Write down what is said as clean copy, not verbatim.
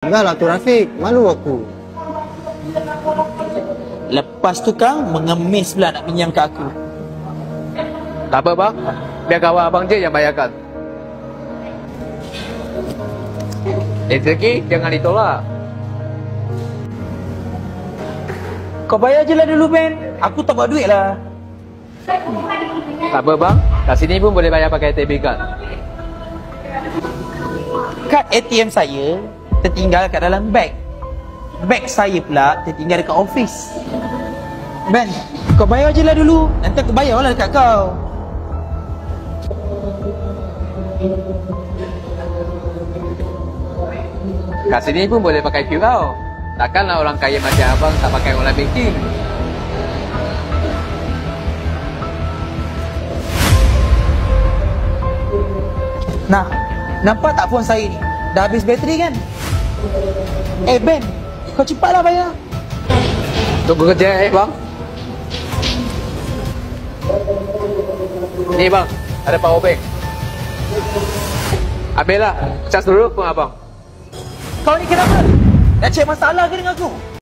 Enggak lah tu Rafiq, malu aku. Lepas tu kang mengemis pula nak pinjam kat aku. Tak apa bang, biar kawan abang je yang bayarkan. Rezeki jangan ditolak. Kau bayar je lah dulu Ben, aku tak bawa duit lah. Tak apa bang, kat sini pun boleh bayar pakai ATM card. Kad ATM saya tertinggal kat dalam beg. Beg saya pula tertinggal dekat office. Ben, kau bayar je lah dulu, nanti aku bayar lah dekat kau. Kat sini pun boleh pakai QR. Takkanlah orang kaya macam abang tak pakai online banking. Nah, nampak tak phone saya ni? Dah habis bateri kan? Ben, kau cepatlah bayar. Tunggu kerja bang. Ni bang, ada power bank. Ambil lah, cas dulu pun abang. Kau ni kenapa? Nak cek masalah ke dengan aku?